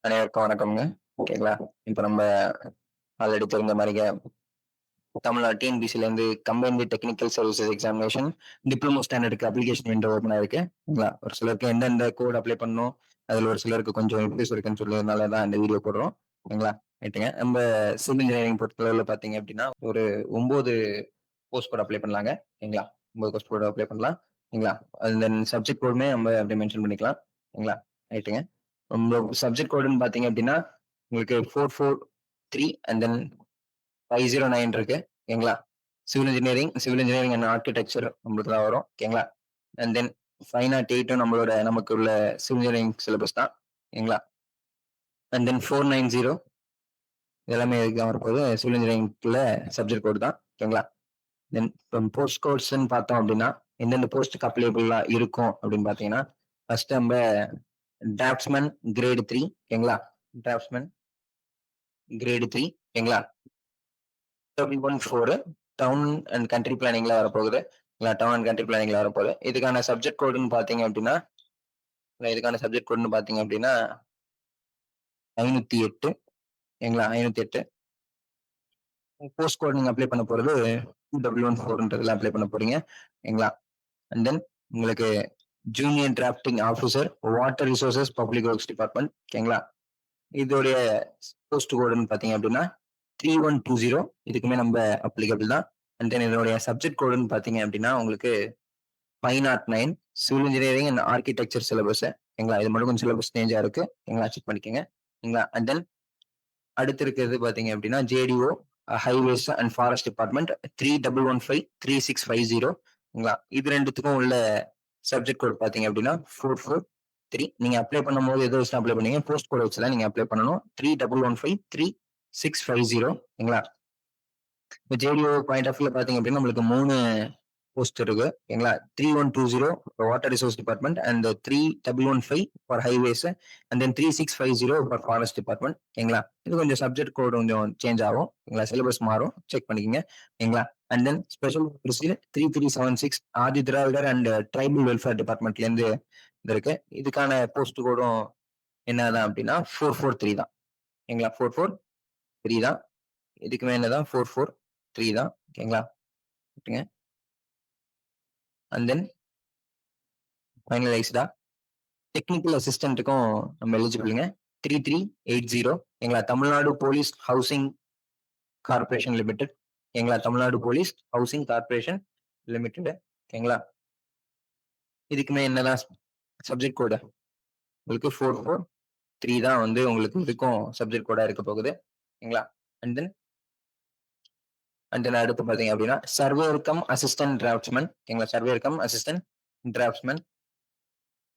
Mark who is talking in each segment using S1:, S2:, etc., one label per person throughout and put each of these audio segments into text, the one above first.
S1: அனைவருக்கும் வணக்கம்ங்க. ஓகேங்களா? இப்ப நம்ம ஆல்ரெடி தெரிந்த மாரிங்க தமிழ்நாடு டிஎன்பிசிலேருந்து combined technical services examination diploma ஸ்டாண்டர்டுக்கு அப்ளிகேஷன் விண்டோ ஓப்பன் ஆயிருக்கு. ஓகேங்களா? ஒரு சிலருக்கு எந்தெந்த கோட் அப்ளை பண்ணணும், அதுல ஒரு சிலருக்கு கொஞ்சம் இஷ்யூஸ் இருக்குன்னு சொல்லியதுனால தான் இந்த வீடியோ போடுறோம். ஓகேங்களா? ரைட்டுங்க. நம்ம சிவில் இன்ஜினியரிங் பொறுத்தளவுல பார்த்தீங்க அப்டின்னா, ஒரு 9 போஸ்ட் கோட் அப்ளை பண்ணலாங்க. ஓகேங்களா? 9 போஸ்ட் கோட் அப்ளை பண்ணலாம். ஓகேங்களா? அண்ட் தென் சப்ஜெக்ட் கோடுமே நம்ம அப்டியே மென்ஷன் பண்ணிக்கலாம். ஓகேங்களா? ரைட்டுங்க. உங்க சப்ஜெக்ட் கோடுன்னு பார்த்தீங்க அப்டின்னா, உங்களுக்கு 443 அண்ட் தென் 509 இருக்கு. ஓகேங்களா? சிவில் இன்ஜினியரிங் அண்ட் ஆர்க்கிடெக்சர் நம்மளுக்கு தான் வரும். ஓகேங்களா? அண்ட் தென் 508ம் நமக்கு உள்ள சிவில் இன்ஜினியரிங் சிலபஸ் தான். ஓகேங்களா? அண்ட் தென் 490 எல்லாமே இதுக்கு தான் வரப்போகுது. சிவில் இன்ஜினியரிங்க்குள்ள சப்ஜெக்ட் கோடு தான். ஓகேங்களா? தென் போஸ்ட் கோட்ஸ்ன்னு பார்த்தோம் அப்டின்னா, எந்தெந்த போஸ்ட்டுக்கு அப்ளையபிளா இருக்கும் அப்டின்னு பார்த்தீங்கன்னா, ஃபர்ஸ்ட் நம்ம டிராஃப்ட்ஸ்மேன் கிரேட் 3 ஓகேங்களா? டிராஃப்ட்ஸ்மேன் கிரேட் 3 ஓகேங்களா? 13.4 டவுன் அண்ட் கண்ட்ரி பிளானிங்ல வரப்போகுது. இல்ல டவுன் அண்ட் கண்ட்ரி பிளானிங்ல வரப்போகுது. இதுக்கான சப்ஜெக்ட் கோடுன்னு பார்த்தீங்க அப்டின்னா, 508 ஓகேங்களா? 508 போஸ்ட் கோட் நீங்க அப்ளை பண்ண போறது 2W14ன்றதுல அப்ளை பண்ண போறீங்க. ஓகேங்களா? அண்ட் தென் உங்களுக்கு junior drafting officer, water resources public works department ஓகேங்களா? இதோடைய போஸ்ட் கோடுன்னு பார்த்தீங்க அப்டின்னா 3120 இதுக்குமே நம்ம அப்ளிகபிள் தான். அண்ட் தென் இதனுடைய சப்ஜெக்ட் கோடுன்னு பார்த்தீங்க அப்டின்னா, உங்களுக்கு 509 civil engineering and architecture syllabus ஓகேங்களா? இது மட்டும் கொஞ்சம் சிலபஸ் சேஞ்சா இருக்கு. ஓகேங்களா? செக் பண்ணிக்கங்க. ஓகேங்களா? அண்ட் தென் அடுத்து இருக்கிறது பார்த்தீங்க அப்டின்னா, JDO highways and forest department 3115 3650 ஓகேங்களா? இது 2த்துக்கும் உள்ள சப்ஜெக்ட் கோட் பார்த்தீங்க அப்டின்னா 443 நீங்க அப்ளை பண்ணும்போது எத வச்சு அப்ளை பண்ணீங்க? போஸ்ட் கோட் வச்சு தான் நீங்க அப்ளை பண்ணணும். 3115 3650 ஓகேங்களா? இப்ப ஜேடிஓ பாயிண்ட் ஆஃப் வியூல பார்த்தீங்க அப்டின்னா, நம்மளுக்கு 3 போஸ்ட் இருக்கு. ஓகேங்களா? 3120 water resource department and 3115 for highways and then 3650 for forest department ஓகேங்களா? இது கொஞ்சம் சப்ஜெக்ட் கோட் கொஞ்சம் சேஞ்ச் ஆகும். ஓகேங்களா? சிலபஸ் மாறும். செக் பண்ணிக்கங்க. ஓகேங்களா? And then special officer 3376 Adi Dravidar and tribal welfare டிபார்ட்மெண்ட்லேருந்து இது இருக்கு. இதுக்கான போஸ்ட் கோடும் என்னதான் அப்டின்னா 443 தான். ஓகேங்களா? 443 தான். இதுக்குமே என்னதான் 443 தான். ஓகேங்களா? ரைட்டுங்க. அண்ட் தென் ஃபைனலைஸ்டா டெக்னிக்கல் அசிஸ்டன்ட்டுக்கும் நம்ம எலிஜிபிள்ங்க. 3380 ஓகேங்களா? Tamil Nadu police housing corporation limited ஓகேங்களா? Tamil Nadu police housing corporation limited ஓகேங்களா? இதுக்குமே என்னதான் சப்ஜெக்ட் கோடு உங்களுக்கு 443 தான் வந்து உங்களுக்கு இதுக்கும் சப்ஜெக்ட் கோடா இருக்க போகுது. ஓகேங்களா? அண்ட் தென் அடுத்து பார்த்தீங்க அப்படின்னா, சர்வேயர் கம் அசிஸ்டன்ட் டிராஃப்ட்ஸ்மேன் ஓகேங்களா? Surveyor cum assistant draftsman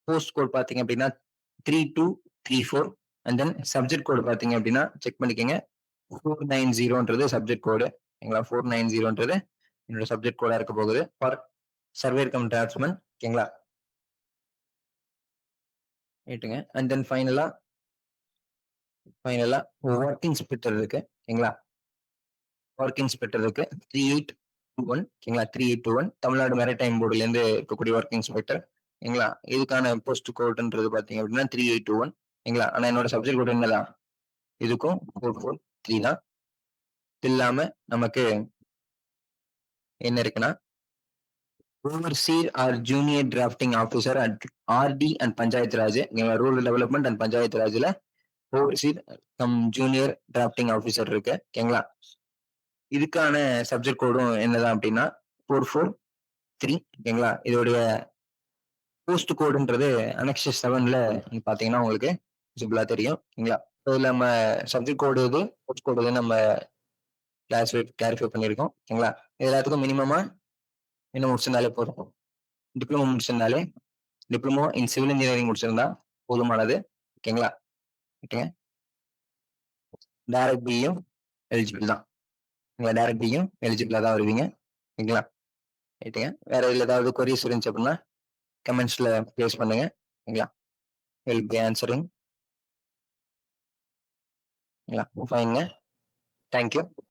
S1: post code பார்த்தீங்க அப்படின்னா 3234 அண்ட் தென் சப்ஜெக்ட் கோட் பார்த்தீங்க அப்படின்னா செக் பண்ணிக்கங்க. 490ன்றது சப்ஜெக்ட் கோடு ஓகேங்களா? 490ன்றது என்னோட சப்ஜெக்ட் கோடா இருக்க போகுது ஃபார் சர்வேயர் கம் டிராஃப்ட்ஸ்மேன் ஓகேங்களா? ரைட்டுங்க. அண்ட் தென் ஃபைனலா ஒர்க் இன்ஸ்பெக்டர் இருக்கு ஓகேங்களா? ஒர்க் இன்ஸ்பெக்டர் இருக்கு 3821 ஓகேங்களா? 3821 தமிழ்நாடு மேரிடைம் போர்டுல இருந்து இருக்கக்கூடிய ஒர்க் இன்ஸ்பெக்டர் ஓகேங்களா? இதுக்கான போஸ்ட் கோட்ன்றது பாத்தீங்க அப்படின்னா 3821 ஓகேங்களா? ஆனா என்னோட சப்ஜெக்ட் கோட் என்னதான் இதுக்கும் 443 தான். இது இல்லாம நமக்கு என்ன இருக்குன்னா overseer or junior drafting officer at RD and panchayat Raj rural development and panchayat ராஜ்ல ஓவர்சீர் ஜூனியர் டிராஃப்டிங் ஆஃபீஸர் இருக்கு ஓகேங்களா? இதுக்கான சப்ஜெக்ட் கோடும் என்னதான் அப்படின்னா 443 ஓகேங்களா? இதோடைய போஸ்ட் கோடுன்றது அனெக்சஸ் 7ல நீங்க பாத்தீங்கன்னா உங்களுக்கு விசிபிளா தெரியும் ஓகேங்களா? இதுல நம்ம சப்ஜெக்ட் கோடு இது போஸ்ட் கோடு இது நம்ம கிளாரிஃபை பண்ணியிருக்கோம் ஓகேங்களா? இது எல்லாத்துக்கும் மினிமமா என்ன முடிச்சிருந்தாலே போதும். டிப்ளமோ முடிச்சிருந்தாலே டிப்ளமோ இன் சிவில் இன்ஜினியரிங் முடிச்சிருந்தா போதுமானது ஓகேங்களா? ஓகேங்க. டைரக்ட் பியும் எலிஜிபிள் தான். நீங்க டைரக்ட் பியும் எலிஜிபிளா தான் வருவீங்க ஓகேங்களா? ரைட்டுங்க. வேற இதுல ஏதாவது கொரிஸ் இருந்துச்சு அப்படின்னா கமெண்ட்ஸ்ல பிளேஸ் பண்ணுங்க ஓகேங்களா? வில் பி ஆன்சரிங் ஓகேங்களா? ஃபைனுங்க. தேங்க்யூ.